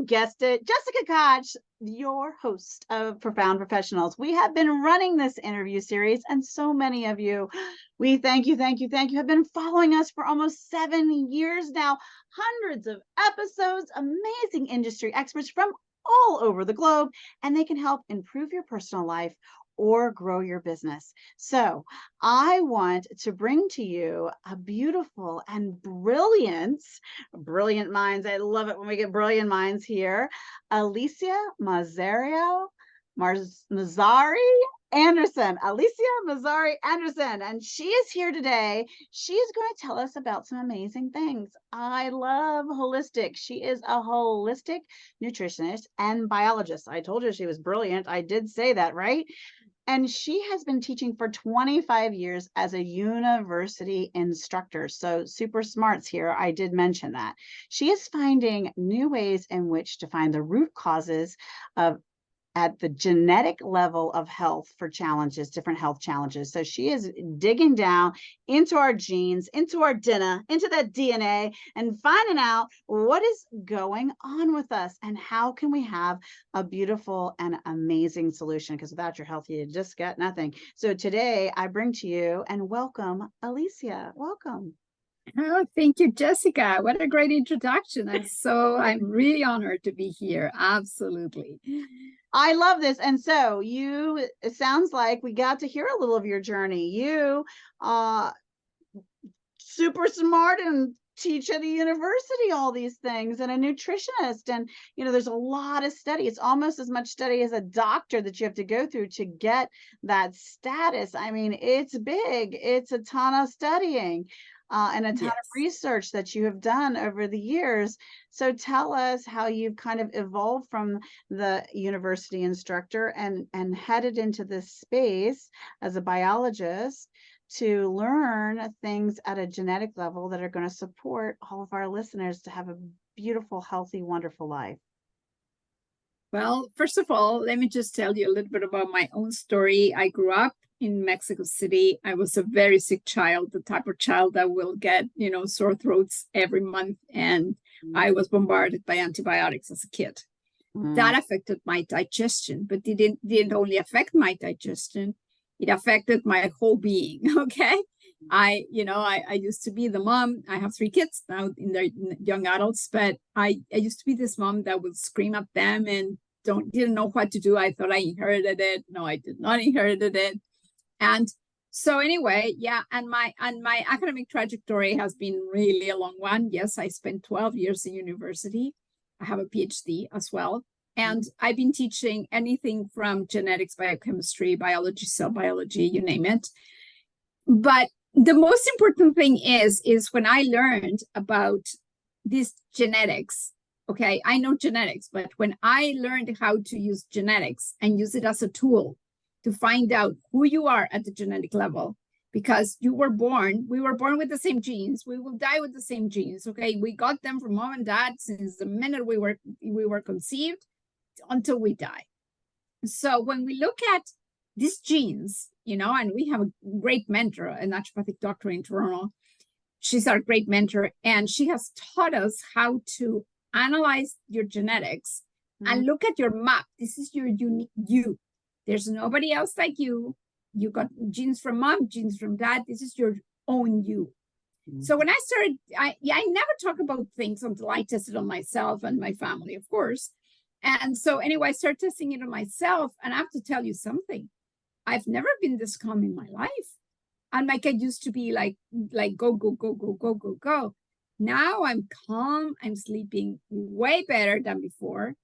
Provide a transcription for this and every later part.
guessed it, Jessica Koch, your host of Profound Professionals. We have been running this interview series, and so many of you, we thank you, have been following us for almost 7 years now. Hundreds of episodes, amazing industry experts from all over the globe, and they can help improve your personal life or grow your business. So I want to bring to you a beautiful and brilliant minds. I love it when we get brilliant minds here. Alicia Mazari Andersen. Alicia Mazari Andersen. And she is here today. She is going to tell us about some amazing things. I love holistic. She is a holistic nutritionist and biologist. I told you she was brilliant. I did say that, right? And she has been teaching for 25 years as a university instructor. So super smarts here. I did mention that. She is finding new ways in which to find the root causes of at the genetic level of health for challenges, different health challenges. So she is digging down into our genes, into our DNA, and finding out what is going on with us and how can we have a beautiful and amazing solution, because without your health, you just got nothing. So today I bring to you and welcome Alicia. Welcome. Oh, thank you, Jessica. What a great introduction. I'm really honored to be here. Absolutely. I love this. And so it sounds like we got to hear a little of your journey. You super smart and teach at a university, all these things, and a nutritionist. And, there's a lot of study. It's almost as much study as a doctor that you have to go through to get that status. I mean, it's big. It's a ton of studying. And a ton of research that you have done over the years. So tell us how you've kind of evolved from the university instructor and headed into this space as a biologist to learn things at a genetic level that are going to support all of our listeners to have a beautiful, healthy, wonderful life. Well, first of all, let me just tell you a little bit about my own story. I grew up in Mexico City. I was a very sick child, the type of child that will get, sore throats every month. And I was bombarded by antibiotics as a kid. That affected my digestion, but it didn't only affect my digestion, it affected my whole being. Okay. I used to be the mom. I have 3 kids now in their young adults, but I used to be this mom that would scream at them and didn't know what to do. I thought I inherited it. No, I did not inherit it. And so anyway, and my academic trajectory has been really a long one. Yes, I spent 12 years in university. I have a PhD as well. And I've been teaching anything from genetics, biochemistry, biology, cell biology, you name it. But the most important thing is when I learned about these genetics, okay, I know genetics, but when I learned how to use genetics and use it as a tool to find out who you are at the genetic level, because we were born with the same genes, we will die with the same genes, okay? We got them from mom and dad since the minute we were conceived until we die. So when we look at these genes, and we have a great mentor, a naturopathic doctor in Toronto. She's our great mentor, and she has taught us how to analyze your genetics and look at your map. This is your unique you. There's nobody else like you. You got genes from mom, genes from dad. This is your own you. So when I started, I never talk about things until I tested on myself and my family, of course. And so anyway, I started testing it on myself, and I have to tell you something. I've never been this calm in my life. And like I used to be like go. Now I'm calm. I'm sleeping way better than before.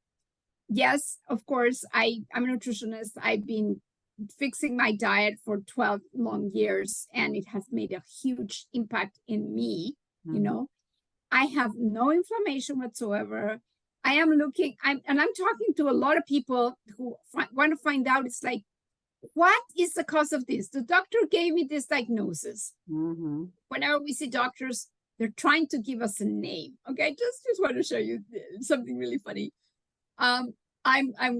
Yes, of course, I'm a nutritionist. I've been fixing my diet for 12 long years, and it has made a huge impact in me. I have no inflammation whatsoever. I'm talking to a lot of people who want to find out, it's like, what is the cause of this? The doctor gave me this diagnosis. Whenever we see doctors, they're trying to give us a name. Okay, just want to show you something really funny. I'm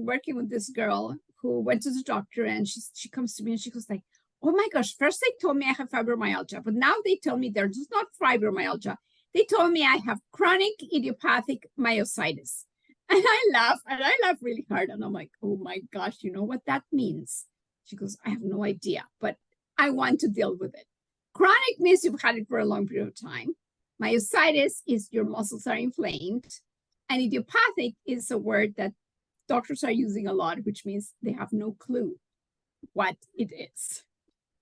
working with this girl who went to the doctor, and she comes to me and she goes like, oh my gosh, first they told me I have fibromyalgia, but now they tell me there's just not fibromyalgia. They told me I have chronic idiopathic myositis. And I laugh really hard. And I'm like, oh my gosh, you know what that means? She goes, I have no idea, but I want to deal with it. Chronic means you've had it for a long period of time. Myositis is your muscles are inflamed. And idiopathic is a word that doctors are using a lot, which means they have no clue what it is.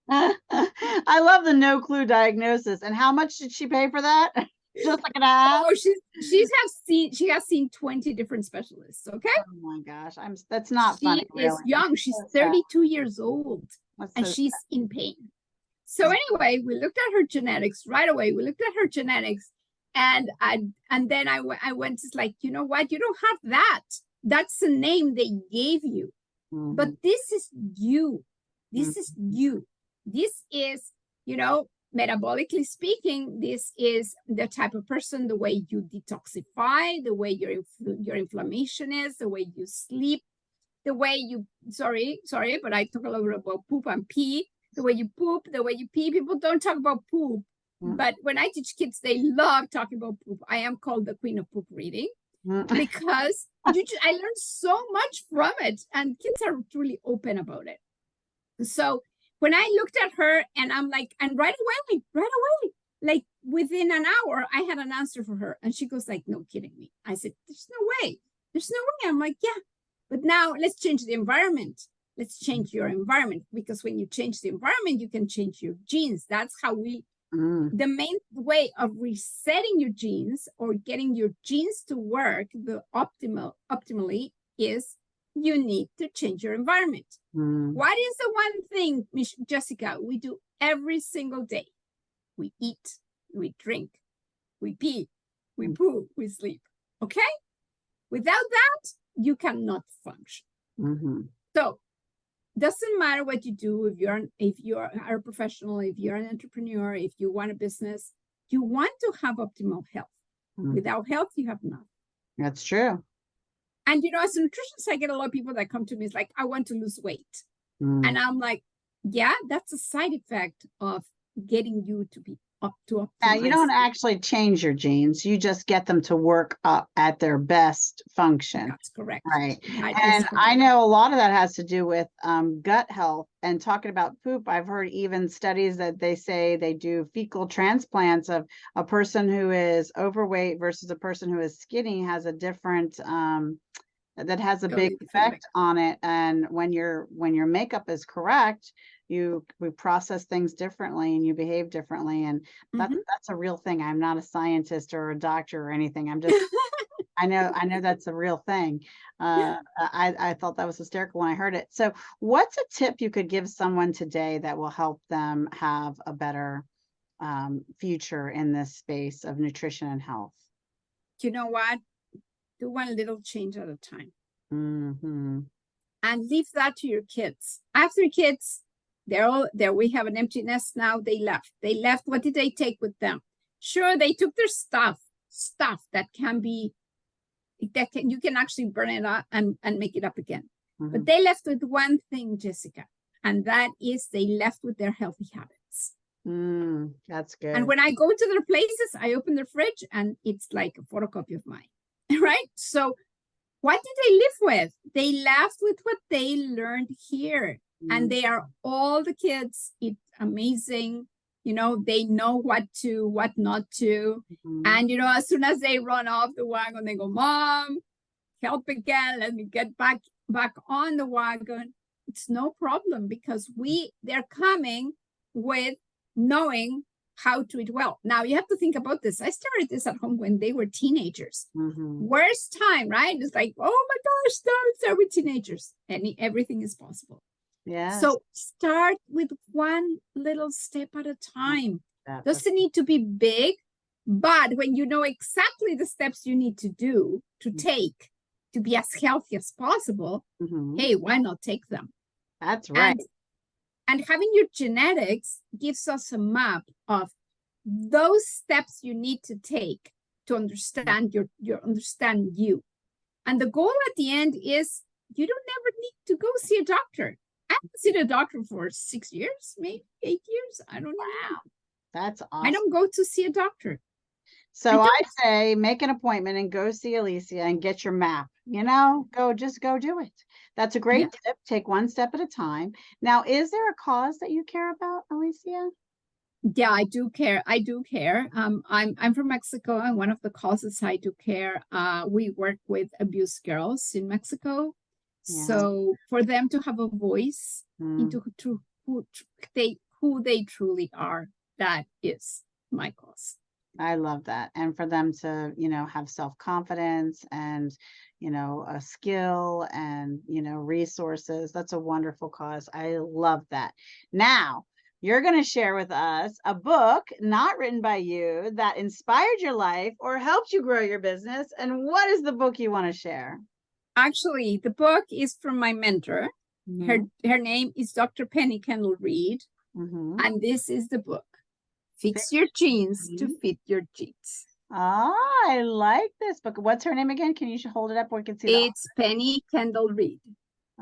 I love the no clue diagnosis. And how much did she pay for that? Just like an ass. Oh, she has seen 20 different specialists. Okay. Oh my gosh. That's not funny. She is young. She's 32 years old and she's in pain. So anyway, we looked at her genetics right away. We looked at her genetics and then I went to like, you know what? You don't have that. That's the name they gave you. Mm-hmm. But this is you. This is you. This is, you know, metabolically speaking, this is the type of person, the way you detoxify, the way your inflammation is, the way you sleep, the way you, sorry, but I talk a little bit about poop and pee, the way you poop, the way you pee. People don't talk about poop, but when I teach kids, they love talking about poop. I am called the queen of poop reading because I learned so much from it and kids are truly open about it. So when I looked at her and I'm like, and right away, like within an hour, I had an answer for her. And she goes like, no kidding me. I said, there's no way. I'm like, yeah, but now let's change the environment. Let's change your environment, because when you change the environment, you can change your genes. That's how the main way of resetting your genes or getting your genes to work optimally is you need to change your environment. What is the one thing, Jessica, we do every single day? We eat, we drink, we pee, we poo, we sleep. Okay? Without that, you cannot function. So doesn't matter what you do, if you're a professional, if you're an entrepreneur, if you want a business, you want to have optimal health. Without health, you have nothing. That's true. And, you know, as a nutritionist, I get a lot of people that come to me, it's like, I want to lose weight. And I'm like, yeah, that's a side effect of getting you to be up to optimize. Yeah, you don't actually change your genes. You just get them to work up at their best function. That's correct. Right. And I know a lot of that has to do with gut health. And talking about poop, I've heard even studies that they say they do fecal transplants of a person who is overweight versus a person who is skinny has a different that has a big effect on it. And when your makeup is correct, we process things differently and you behave differently. And that's a real thing. I'm not a scientist or a doctor or anything. I'm just I know that's a real thing. I thought that was hysterical when I heard it. So what's a tip you could give someone today that will help them have a better future in this space of nutrition and health? You know what? Do one little change at a time. And leave that to your kids. I have 3 kids. They're all there. We have an empty nest now. They left. What did they take with them? Sure, they took their stuff that you can actually burn it up and make it up again. But they left with one thing, Jessica, and that is they left with their healthy habits. That's good. And when I go to their places, I open their fridge and it's like a photocopy of mine. Right? So what did they live with? They left with what they learned here. And they are all the kids. It's amazing. You know, they know what not to. And, you know, as soon as they run off the wagon, they go, Mom, help again. Let me get back on the wagon. It's no problem because they're coming with knowing how to eat well. Now you have to think about this. I started this at home when they were teenagers. Worst time, right? It's like, oh my gosh, start with teenagers. Everything is possible. Yeah. So start with one little step at a time. Doesn't need to be big, but when you know exactly the steps you need to do to take to be as healthy as possible, hey, why not take them? That's right. And having your genetics gives us a map of those steps you need to take to understand understand you. And the goal at the end is you don't ever need to go see a doctor. I haven't seen a doctor for 6 years, maybe 8 years. I don't know. Wow. That's awesome. I don't go to see a doctor. So I say make an appointment and go see Alicia and get your map. Just go do it. That's a great tip. Take one step at a time. Now, is there a cause that you care about, Alicia? Yeah, I do care. I do care. I'm from Mexico, and one of the causes I do care. We work with abused girls in Mexico, so for them to have a voice into who they truly are, that is my cause. I love that. And for them to, have self-confidence and, a skill and, resources. That's a wonderful cause. I love that. Now, you're going to share with us a book not written by you that inspired your life or helped you grow your business. And what is the book you want to share? Actually, the book is from my mentor. Her name is Dr. Penny Kendall Reed. And this is the book. Fix your genes to fit your genes. Oh, I like this book. What's her name again? Can you hold it up where we can see it? It's Penny Kendall Reed.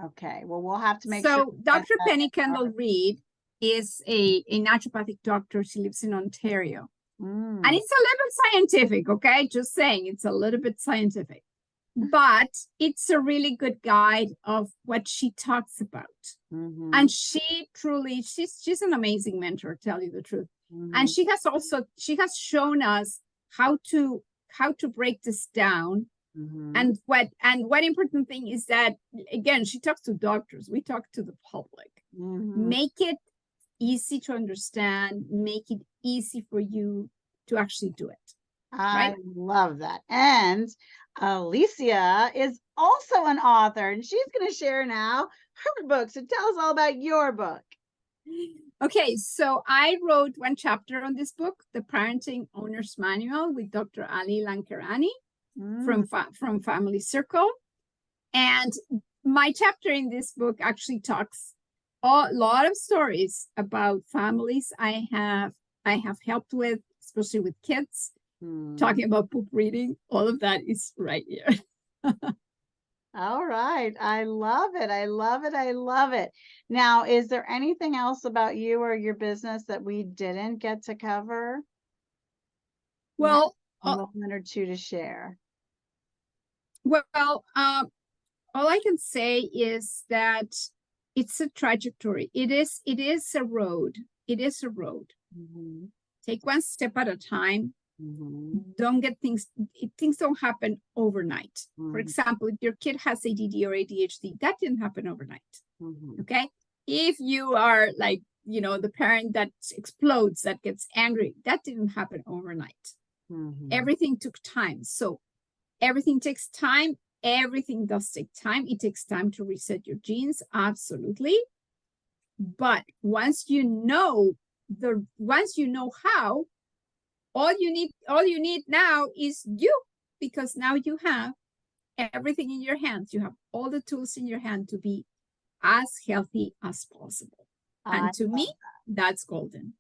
Okay. Well, we'll have to make sure. So Dr. Penny Kendall Reed is a naturopathic doctor. She lives in Ontario. And it's a little bit scientific, okay? Just saying, it's a little bit scientific. But it's a really good guide of what she talks about. And she's an amazing mentor, to tell you the truth. And she has shown us how to break this down. And what important thing is that, again, she talks to doctors, we talk to the public. Make it easy to understand, make it easy for you to actually do it. I love that. And Alicia is also an author, and she's going to share now her book. So tell us all about your book. Okay, so I wrote one chapter on this book, The Parenting Owner's Manual, with Dr. Ali Lankarani from Family Circle. And my chapter in this book actually talks a lot of stories about families I have helped with, especially with kids, talking about book reading. All of that is right here. All right. I love it. I love it. I love it. Now, is there anything else about you or your business that we didn't get to cover? Well, a moment or two to share. Well, all I can say is that it's a trajectory. It is a road. It is a road. Take one step at a time. Don't get things don't happen overnight. For example, if your kid has ADD or ADHD, that didn't happen overnight. Okay. If you are like, the parent that explodes, that gets angry, that didn't happen overnight. Everything took time. So everything takes time. Everything does take time. It takes time to reset your genes. Absolutely. But once you know how, all you need now is you, because now you have everything in your hands. You have all the tools in your hand to be as healthy as possible. And to me, that's golden.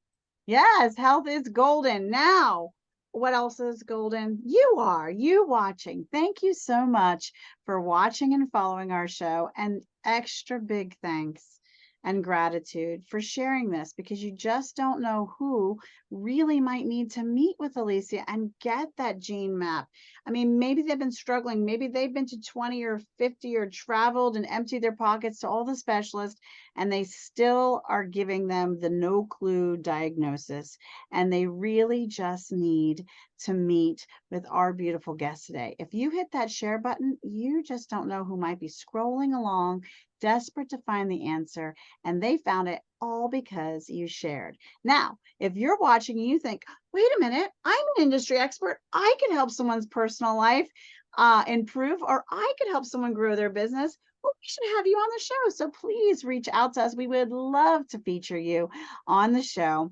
Yes, health is golden. Now, what else is golden? You watching. Thank you so much for watching and following our show. And extra big thanks and gratitude for sharing this, because you just don't know who really might need to meet with Alicia and get that gene map. I mean, maybe they've been struggling. Maybe they've been to 20 or 50 or traveled and emptied their pockets to all the specialists, and they still are giving them the no clue diagnosis. And they really just need to meet with our beautiful guest today. If you hit that share button, you just don't know who might be scrolling along, desperate to find the answer, and they found it all because you shared. Now, if you're watching and you think, wait a minute, I'm an industry expert, I can help someone's personal life improve, or I can help someone grow their business, well, we should have you on the show. So please reach out to us. We would love to feature you on the show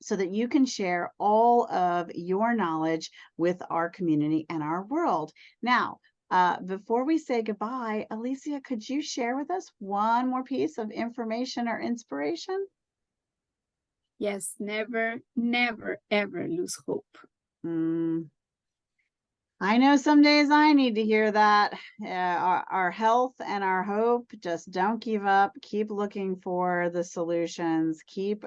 so that you can share all of your knowledge with our community and our world. Now, before we say goodbye, Alicia, could you share with us one more piece of information or inspiration? Yes, never, never, ever lose hope. I know some days I need to hear that. Our health and our hope, just don't give up. Keep looking for the solutions. Keep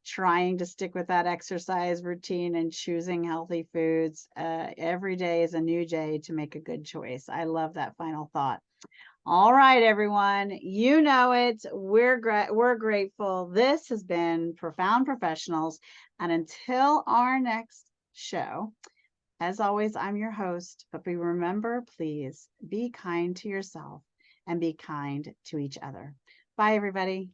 trying to stick with that exercise routine and choosing healthy foods. Every day is a new day to make a good choice. I love that final thought. All right, everyone, you know it. We're grateful. This has been Profound Professionals. And until our next show, as always, I'm your host, but remember, please be kind to yourself and be kind to each other. Bye, everybody.